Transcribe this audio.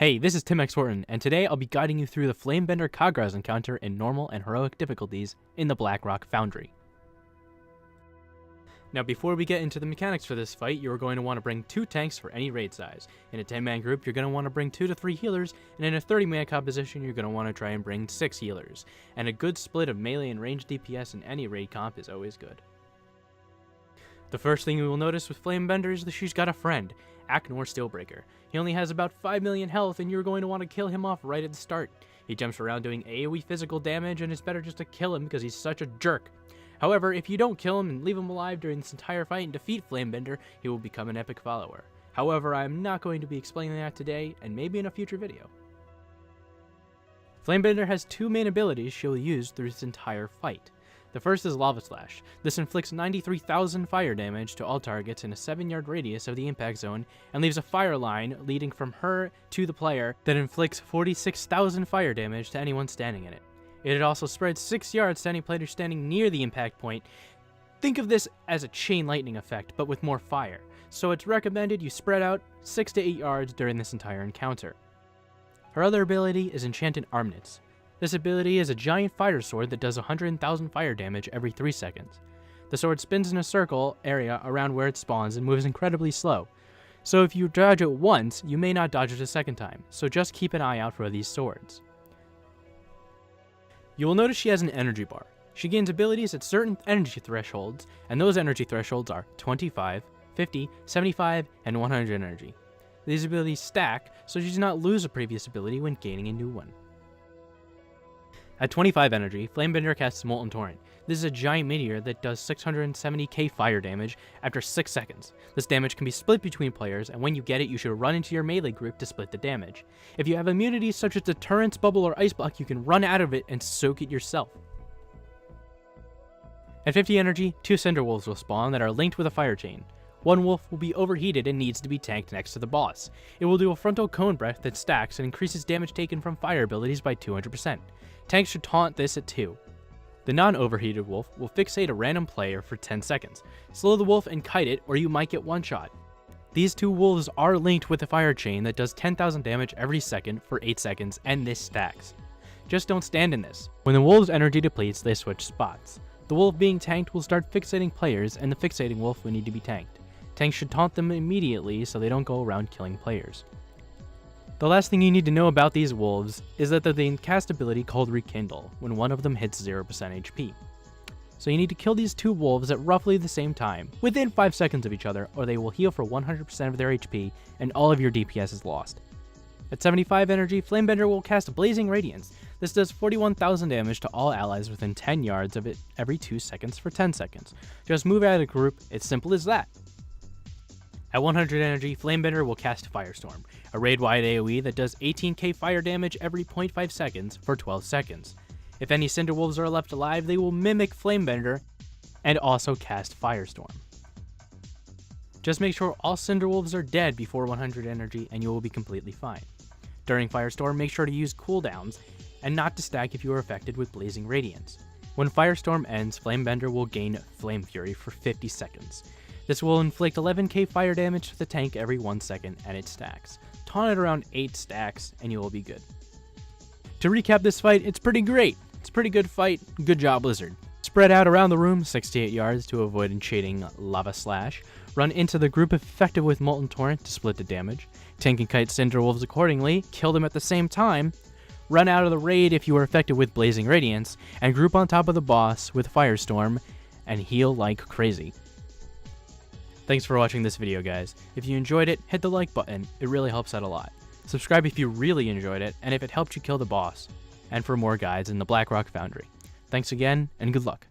Hey, this is Tim X Horton, and today I'll be guiding you through the Flamebender Kagraz encounter in normal and heroic difficulties in the Blackrock Foundry. Now before we get into the mechanics for this fight, you're going to want to bring 2 tanks for any raid size. In a 10-man group, you're going to want to bring 2 to 3 healers, and in a 30-man composition, you're going to want to try and bring 6 healers. And a good split of melee and ranged DPS in any raid comp is always good. The first thing you will notice with Flamebender is that she's got a friend, Aknor Steelbreaker. He only has about 5 million health, and you're going to want to kill him off right at the start. He jumps around doing AoE physical damage, and it's better just to kill him because he's such a jerk. However, if you don't kill him and leave him alive during this entire fight and defeat Flamebender, he will become an epic follower. However, I am not going to be explaining that today, and maybe in a future video. Flamebender has 2 main abilities she will use through this entire fight. The first is Lava Slash. This inflicts 93,000 fire damage to all targets in a 7-yard radius of the impact zone and leaves a fire line leading from her to the player that inflicts 46,000 fire damage to anyone standing in it. It also spreads 6 yards to any player standing near the impact point. Think of this as a chain lightning effect, but with more fire. So it's recommended you spread out 6 to 8 yards during this entire encounter. Her other ability is Enchanted Armnets. This ability is a giant fire sword that does 100,000 fire damage every 3 seconds. The sword spins in a circle area around where it spawns and moves incredibly slow. So if you dodge it once, you may not dodge it a second time, so just keep an eye out for these swords. You will notice she has an energy bar. She gains abilities at certain energy thresholds, and those energy thresholds are 25, 50, 75, and 100 energy. These abilities stack, so she does not lose a previous ability when gaining a new one. At 25 energy, Flamebender casts Molten Torrent. This is a giant meteor that does 670k fire damage after 6 seconds. This damage can be split between players, and when you get it, you should run into your melee group to split the damage. If you have immunities such as Deterrence, Bubble, or Ice Block, you can run out of it and soak it yourself. At 50 energy, 2 Cinder Wolves will spawn that are linked with a fire chain. One wolf will be overheated and needs to be tanked next to the boss. It will do a frontal cone breath that stacks and increases damage taken from fire abilities by 200%. Tanks should taunt this at 2. The non-overheated wolf will fixate a random player for 10 seconds. Slow the wolf and kite it, or you might get one-shot. These 2 wolves are linked with a fire chain that does 10,000 damage every second for 8 seconds, and this stacks. Just don't stand in this. When the wolf's energy depletes, they switch spots. The wolf being tanked will start fixating players, and the fixating wolf will need to be tanked. Tanks should taunt them immediately so they don't go around killing players. The last thing you need to know about these wolves is that they can cast ability called Rekindle when one of them hits 0% HP. So you need to kill these 2 wolves at roughly the same time, within 5 seconds of each other, or they will heal for 100% of their HP and all of your DPS is lost. At 75 energy, Flamebender will cast Blazing Radiance. This does 41,000 damage to all allies within 10 yards of it every 2 seconds for 10 seconds. Just move out of the group, it's simple as that. At 100 energy, Flamebender will cast Firestorm, a raid-wide AoE that does 18k fire damage every 0.5 seconds for 12 seconds. If any Cinder Wolves are left alive, they will mimic Flamebender and also cast Firestorm. Just make sure all Cinder Wolves are dead before 100 energy and you will be completely fine. During Firestorm, make sure to use cooldowns and not to stack if you are affected with Blazing Radiance. When Firestorm ends, Flamebender will gain Flame Fury for 50 seconds. This will inflict 11k fire damage to the tank every 1 second, and it stacks. Taunt it around 8 stacks, and you will be good. To recap this fight, it's pretty great. It's a pretty good fight. Good job, Blizzard. Spread out around the room 6 to 8 yards to avoid enchanting Lava Slash. Run into the group if effective with Molten Torrent to split the damage. Tank and kite Cinder Wolves accordingly. Kill them at the same time. Run out of the raid if you are affected with Blazing Radiance. And group on top of the boss with Firestorm and heal like crazy. Thanks for watching this video, guys. If you enjoyed it, hit the like button, it really helps out a lot. Subscribe if you really enjoyed it, and if it helped you kill the boss. And for more guides in the Blackrock Foundry. Thanks again, and good luck.